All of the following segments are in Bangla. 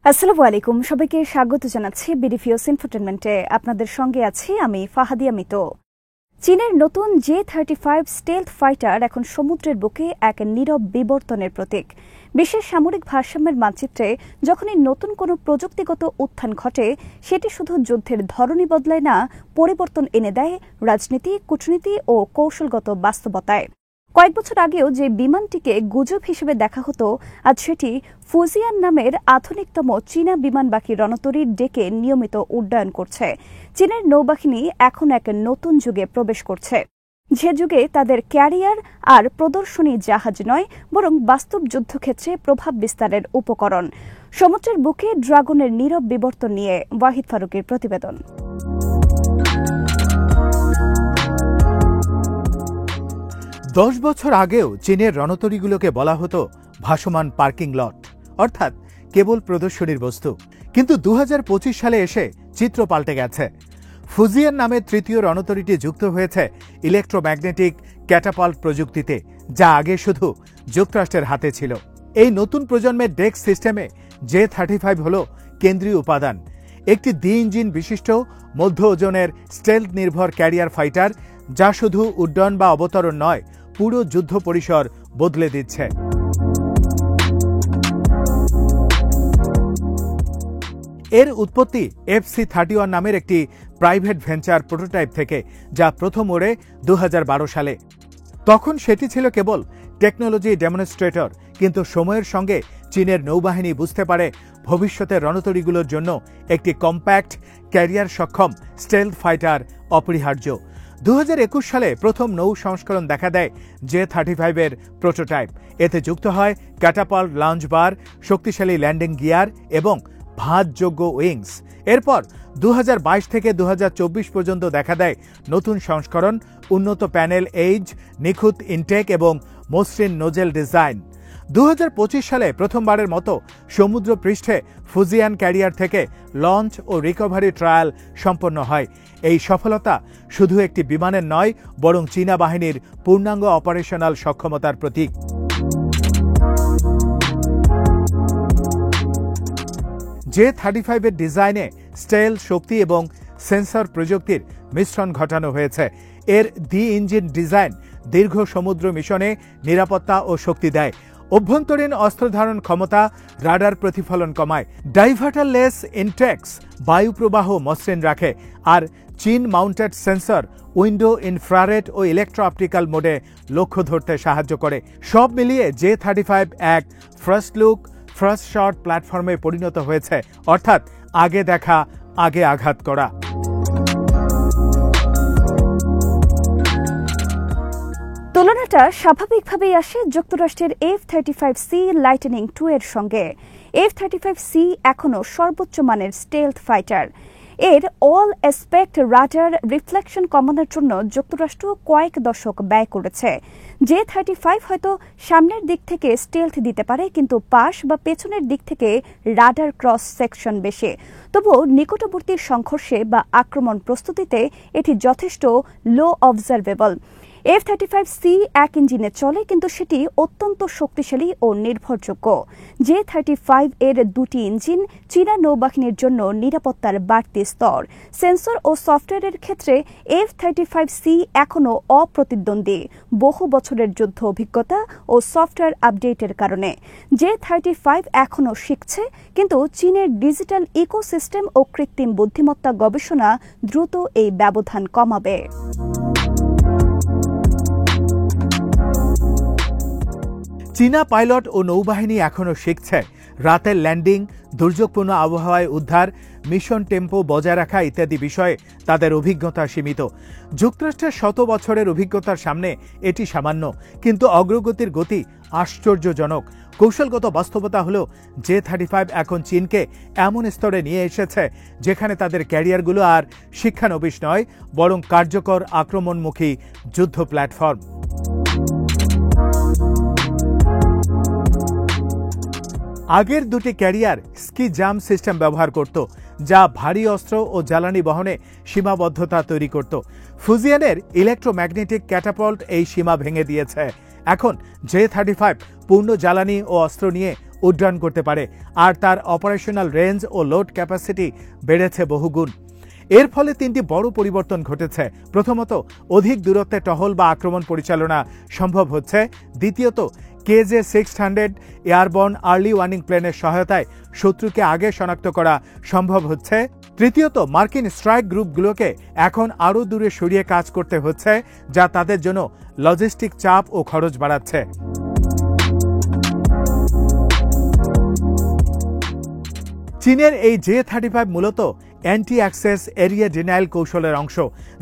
আসসালামু আলাইকুম, সবাইকে স্বাগত জানাচ্ছি বিডিফিউস ইনফোটেনমেন্টে। আপনাদের সঙ্গে আছি আমি ফাহাদিয়া মিতো। চীনের নতুন J-35 স্টেলথ ফাইটার এখন সমুদ্রের বুকে এক নীরব বিবর্তনের প্রতীক। বিশ্বের সামরিক ভারসাম্যের মানচিত্রে যখনই নতুন কোনো প্রযুক্তিগত উত্থান ঘটে, সেটি শুধু যুদ্ধের ধরনই বদলায় না, পরিবর্তন এনে দেয় রাজনীতি, কূটনীতি ও কৌশলগত বাস্তবতায়। কয়েক বছর আগেও যে বিমানটিকে গুজব হিসেবে দেখা হতো, আজ সেটি ফুজিয়ান নামের আধুনিকতম চীনা বিমানবাহী রণতরীর ডেকে নিয়মিত উড্ডয়ন করছে। চীনের নৌবাহিনী এখন এক নতুন যুগে প্রবেশ করছে, যে যুগে তাদের ক্যারিয়ার আর প্রদর্শনী জাহাজ নয়, বরং বাস্তব যুদ্ধক্ষেত্রে প্রভাব বিস্তারের উপকরণ। সমুদ্রের বুকে ড্রাগনের নীরব বিবর্তন নিয়ে ওয়াহিদ ফারুকের প্রতিবেদন। 10 বছর আগেও চীনের রণতরীগুলোকে বলা হতো ভাসমান পার্কিং লট, অর্থাৎ কেবল প্রদর্শনীর বস্তু। কিন্তু 2025 সালে এসে চিত্র পাল্টে গেছে। ফুজিয়ান নামের তৃতীয় রণতরীটি যুক্ত হয়েছে ইলেকট্রোম্যাগনেটিক ক্যাটাপাল্ট প্রযুক্তিতে, যা আগে শুধু যুক্তরাষ্ট্রের হাতে ছিল। এই নতুন প্রজন্মের ডেক সিস্টেমে J-35 হল কেন্দ্রীয় উপাদান, একটি দ্বি-ইঞ্জিন বিশিষ্ট মধ্য ওজনের স্টেলথ নির্ভর ক্যারিয়ার ফাইটার, যা শুধু উড্ডয়ন বা অবতরণ নয়, পুরো যুদ্ধ পরিসর বদলে দিচ্ছে। এর উৎপত্তি FC-31 নামের একটি প্রাইভেট ভেঞ্চার প্রোটোটাইপ থেকে, যা প্রথম ওড়ে 2012 সালে। তখন সেটি ছিল কেবল টেকনোলজি ডেমনস্ট্রেটর, কিন্তু সময়ের সঙ্গে চীনের নৌবাহিনী বুঝতে পারে ভবিষ্যতের রণতরীগুলোর জন্য একটি কম্প্যাক্ট, ক্যারিয়ার সক্ষম স্টেলথ ফাইটার অপরিহার্য। 2021 সালে প্রথম নৌ সংস্করণ দেখা দেয় J-35 এর প্রোটোটাইপ। এতে যুক্ত হয় ক্যাটাপাল্ট লঞ্চ বার, শক্তিশালী ল্যান্ডিং গিয়ার এবং ভাঁজযোগ্য উইংস। এরপর 2022 থেকে 2024 পর্যন্ত দেখা দেয় নতুন সংস্করণ, উন্নত প্যানেল এইজ, নিখুঁত ইনটেক এবং মসৃণ নোজেল ডিজাইন। 2025 সালে প্রথমবারের মতো সমুদ্র পৃষ্ঠে ফুজিয়ান ক্যারিয়ার থেকে লঞ্চ ও রিকভারি ট্রায়াল সম্পন্ন হয়। এই সফলতা শুধু একটি বিমানের নয়, বরং চীনা বাহিনীর পূর্ণাঙ্গ অপারেশনাল সক্ষমতার প্রতীক। J-35 এর ডিজাইনে স্টেল, শক্তি এবং সেন্সর প্রযুক্তির মিশ্রণ ঘটানো হয়েছে। এর দ্বি-ইঞ্জিন ডিজাইন দীর্ঘ সমুদ্র মিশনে নিরাপত্তা ও শক্তি দেয়। অভ্যন্তরীণ অস্ত্রধারণ ক্ষমতা, রাডার প্রতিফলন কমায়। ডাইভার্টারলেস ইনটেক্স বায়ু প্রবাহ মসৃণ রাখে, আর চীন মাউন্টেড সেন্সর উইন্ডো, ইনফ্রারেড ও ইলেকট্রো অপটিক্যাল মোডে লক্ষ্য ধরতে সাহায্য করে। সব মিলিয়ে J-35 এক ফার্স্ট লুক, ফার্স্ট শট প্ল্যাটফর্মে পরিণত হয়েছে, অর্থাৎ আগে দেখা, আগে আঘাত করা। তুলনাটা স্বাভাবিকভাবেই আসে যুক্তরাষ্ট্রের F-35C লাইটনিং 2 এর সঙ্গে। F-35C এখনও সর্বোচ্চ মানের স্টেলথ ফাইটার। এর অল অ্যাসপেক্ট রাডার রিফ্লেকশন কমানোর জন্য যুক্তরাষ্ট্র কয়েক দশক ব্যয় করেছে। J-35 হয়তো সামনের দিক থেকে স্টেলথ দিতে পারে, কিন্তু পাশ বা পেছনের দিক থেকে রাডার ক্রস সেকশন বেশি। তবুও নিকটবর্তী সংঘর্ষে বা আক্রমণ প্রস্তুতিতে এটি যথেষ্ট লো অবজারভেবল। F-35C এক ইঞ্জিনে চলে, কিন্তু সেটি অত্যন্ত শক্তিশালী ও নির্ভরযোগ্য। J-35 এর দুটি ইঞ্জিন চীনা নৌবাহিনীর জন্য নিরাপত্তার বাড়তি স্তর। সেন্সর ও সফটওয়্যারের ক্ষেত্রে F-35C এখনও অপ্রতিদ্বন্দ্বী, বহু বছরের যুদ্ধ অভিজ্ঞতা ও সফটওয়্যার আপডেটের কারণে। J-35 এখনও শিখছে, কিন্তু চীনের ডিজিটাল ইকোসিস্টেম ও কৃত্রিম বুদ্ধিমত্তা গবেষণা দ্রুত এই ব্যবধান কমাবে। চীনা পাইলট ও নৌবাহিনী এখনও শিখছে। রাতের ল্যান্ডিং, দুর্যোগপূর্ণ আবহাওয়ায় উদ্ধার, মিশন টেম্পো বজায় রাখা ইত্যাদি বিষয়ে তাদের অভিজ্ঞতা সীমিত। যুক্তরাষ্ট্রের 100 বছরের অভিজ্ঞতার সামনে এটি সামান্য, কিন্তু অগ্রগতির গতি আশ্চর্যজনক। কৌশলগত বাস্তবতা হল J-35 এখন চীনকে এমন স্তরে নিয়ে এসেছে যেখানে তাদের ক্যারিয়ারগুলো আর শিক্ষানবিশ নয়, বরং কার্যকর আক্রমণমুখী যুদ্ধ প্ল্যাটফর্ম। আগের দুটি ক্যারিয়ার স্কি জাম সিস্টেম ব্যবহার করত, যা ভারী অস্ত্র ও জ্বালানি বহনে সীমাবদ্ধতা তৈরি করত। ফুজিয়ানের ইলেকট্রোম্যাগনেটিক ক্যাটাপাল্ট এই সীমা ভেঙে দিয়েছে। এখন J-35 পূর্ণ জ্বালানি ও অস্ত্র নিয়ে উড্ডয়ন করতে পারে, আর তার অপারেশনাল রেঞ্জ ও লোড ক্যাপাসিটি বেড়েছে বহুগুণ। এর ফলে তিনটি বড় পরিবর্তন ঘটেছে। প্রথমত, অধিক দূরত্বে টহল বা আক্রমণ পরিচালনা সম্ভব হচ্ছে। দ্বিতীয়ত, KJ-600 এয়ারবর্ন আর্লি ওয়ার্নিং প্লেনের সহায়তায় শত্রুকে আগে শনাক্ত করা সম্ভব হচ্ছে। তৃতীয়ত, মার্কিন স্ট্রাইক গ্রুপগুলোকে এখন আরও দূরে সরিয়ে কাজ করতে হচ্ছে, যা তাদের জন্য লজিস্টিক চাপ ও খরচ বাড়াচ্ছে। চীনের এই J-35 মূলত অ্যান্টি অ্যাক্সেস এরিয়া ডিনাইল কৌশলের অংশ,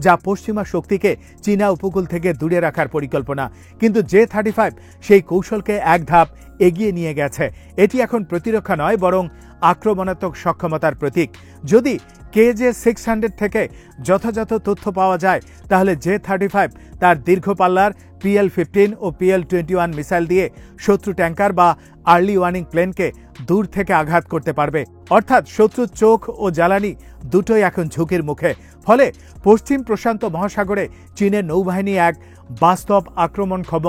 যা পশ্চিমা শক্তিকে চীনা উপকূল থেকে দূরে রাখার পরিকল্পনা। কিন্তু J-35 সেই কৌশলকে এক ধাপ এগিয়ে নিয়ে গেছে। এটি এখন প্রতিরক্ষা নয়, বরং আক্রমণাত্মক সক্ষমতার প্রতীক। যদি KJ-600 থেকে যথাযথ তথ্য পাওয়া যায়, তাহলে J-35 তার দীর্ঘ পাল্লার PL-15 ও PL-21 মিসাইল দিয়ে শত্রু ট্যাঙ্কার বা আর্লি ওয়ার্নিং প্লেনকে দূর থেকে আঘাত করতে পারবে। অর্থাৎ শত্রুর চোখ ও জ্বালানি দুটোই এখন ঝুঁকির মুখে। ফলে পশ্চিম প্রশান্ত মহাসাগরে চীনের নৌবাহিনী এক বাস্তব আক্রমণক্ষম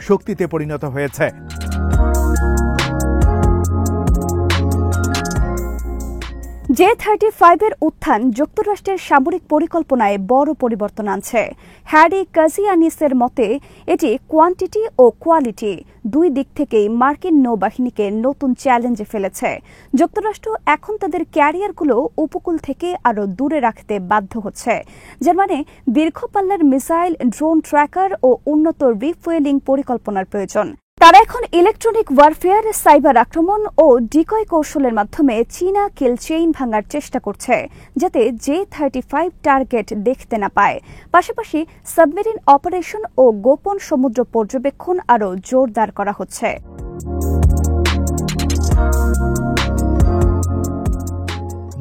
শক্তিতে পরিণত হয়েছে। J-35 উত্থান যুক্তরাষ্ট্রের সামরিক পরিকল্পনায় বড় পরিবর্তন আনছে। হ্যারি কাজিয়ানিসের মতে এটি কোয়ান্টিটি ও কোয়ালিটি দুই দিক থেকেই মার্কিন নৌবাহিনীকে নতুন চ্যালেঞ্জে ফেলেছে। যুক্তরাষ্ট্র এখন তাদের ক্যারিয়ারগুলো উপকূল থেকে আরও দূরে রাখতে বাধ্য হচ্ছে, যার মানে দীর্ঘ পাল্লার মিসাইল, ড্রোন ট্র্যাকার ও উন্নত রিফুয়েলিং পরিকল্পনার প্রয়োজন। তারা এখন ইলেকট্রনিক ওয়ারফেয়ার, সাইবার আক্রমণ ও ডিকয় কৌশলের মাধ্যমে চীনা কিল চেইন ভাঙার চেষ্টা করছে, যাতে J-35 টার্গেট দেখতে না পায়। পাশাপাশি সাবমেরিন অপারেশন ও গোপন সমুদ্র পর্যবেক্ষণ আরও জোরদার করা হচ্ছে।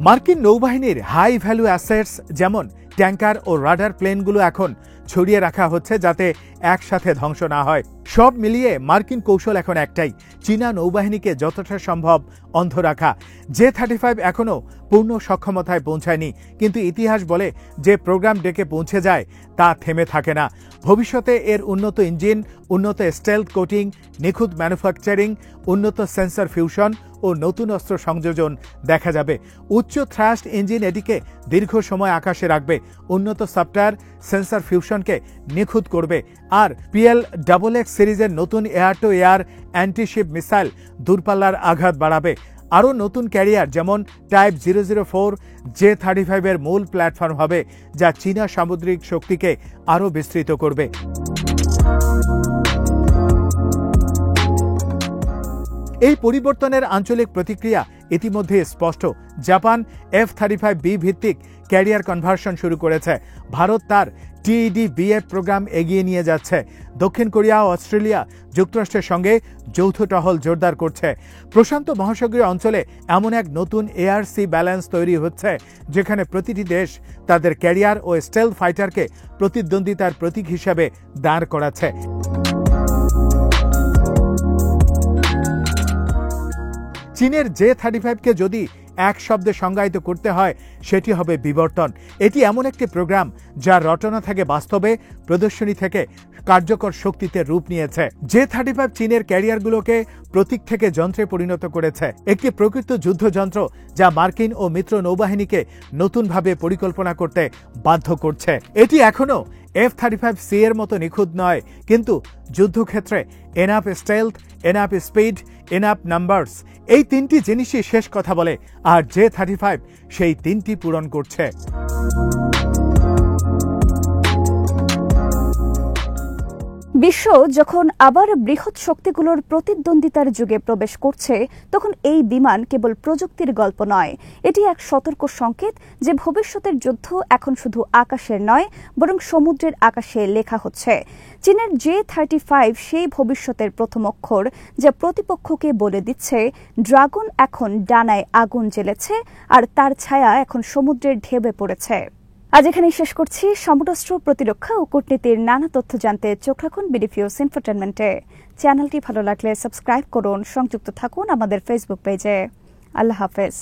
মার্কিন নৌবাহিনীর হাই ভ্যালু অ্যাসেটস যেমন ট্যাঙ্কার ও রাডার প্লেনগুলো এখন ছড়িয়ে রাখা হচ্ছে, যাতে একসাথে ধ্বংস না হয়। সব মিলিয়ে মার্কিন কৌশল এখন একটাই, চীনা নৌবাহিনীকে যতটা সম্ভব অন্ধ রাখা। J-35 এখনও পূর্ণ সক্ষমতায় পৌঁছায়নি, কিন্তু ইতিহাস বলে যে প্রোগ্রাম ডেকে পৌঁছে যায় তা থেমে থাকে না। ভবিষ্যতে এর উন্নত ইঞ্জিন, উন্নত স্টেলথ কোটিং, নিখুঁত ম্যানুফ্যাকচারিং, উন্নত সেন্সর ফিউশন ও নতুন অস্ত্র সংযোজন দেখা যাবে। উচ্চ থ্রাস্ট ইঞ্জিন এটিকে দীর্ঘ সময় আকাশে রাখবে, উন্নত সফটওয়্যার সেন্সর ফিউশনকে নিখুঁত করবে, আর PL-XX সিরিজের নতুন air two air antiship missile দূরপাল্লার আঘাত বাড়াবে। আরও নতুন ক্যারিয়ার যেমন টাইপ 004 J-35 এর মূল প্ল্যাটফর্ম হবে, যা চীনা সামুদ্রিক শক্তিকে আরও বিস্তৃত করবে। এই পরিবর্তনের আঞ্চলিক প্রতিক্রিয়া ইতিমধ্যে স্পষ্ট। জাপান F-35B ভিত্তিক ক্যারিয়ার কনভার্সন শুরু করেছে। ভারত তার TED-BF প্রোগ্রাম এগিয়ে নিয়ে যাচ্ছে। দক্ষিণ কোরিয়া ও অস্ট্রেলিয়া যুক্তরাষ্ট্রের সঙ্গে যৌথ টহল জোরদার করছে। প্রশান্ত মহাসাগরীয় অঞ্চলে এমন এক নতুন ARC ব্যালেন্স তৈরি হচ্ছে, যেখানে প্রতিটি দেশ তাদের ক্যারিয়ার ও স্টেলথ ফাইটারকে প্রতিদ্বন্দ্বিতার প্রতীক হিসেবে দাঁড় করাচ্ছে। চীনের J-35কে যদি এক শব্দে সংজ্ঞায়িত করতে হয়, সেটি হবে বিবর্তন। এটি এমন একটি প্রোগ্রাম যার রটনা থেকে বাস্তবে, প্রদর্শনী থেকে কার্যকর শক্তিতে রূপ নিয়েছে। J-35 চীনের ক্যারিয়ারগুলোকে প্রতীক থেকে যন্ত্রে পরিণত করেছে, একটি প্রকৃত যুদ্ধযন্ত্র যা মার্কিন ও মিত্র নৌবাহিনীকে নতুনভাবে পরিকল্পনা করতে বাধ্য করছে। এটি এখনও F-35C এর মতো নিখুঁত নয়, কিন্তু যুদ্ধক্ষেত্রে enough stealth, enough speed, enough numbers, এই তিনটি জিনিসই শেষ কথা বলে, আর J-35 সেই তিনটি পূরণ করছে। বিশ্ব যখন আবার বৃহৎ শক্তিগুলোর প্রতিদ্বন্দ্বিতার যুগে প্রবেশ করছে, তখন এই বিমান কেবল প্রযুক্তির গল্প নয়, এটি এক সতর্ক সংকেত যে ভবিষ্যতের যুদ্ধ এখন শুধু আকাশের নয়, বরং সমুদ্রের আকাশে লেখা হচ্ছে। চীনের J-35 সেই ভবিষ্যতের প্রথম অক্ষর, যা প্রতিপক্ষকে বলে দিচ্ছে ড্রাগন এখন ডানায় আগুন জ্বেলেছে, আর তার ছায়া এখন সমুদ্রের ঢেউয়ে পড়েছে। আজ এখানেই শেষ করছি। সমরাস্ত্র, প্রতিরক্ষা ও কূটনীতির নানা তথ্য জানতে চোখ রাখুন বিডিফিউজ ইনফোটেনমেন্টে। চ্যানেলটি ভালো লাগলে সাবস্ক্রাইব করুন, সংযুক্ত থাকুন আমাদের ফেসবুক পেজে। আল্লাহ হাফেজ।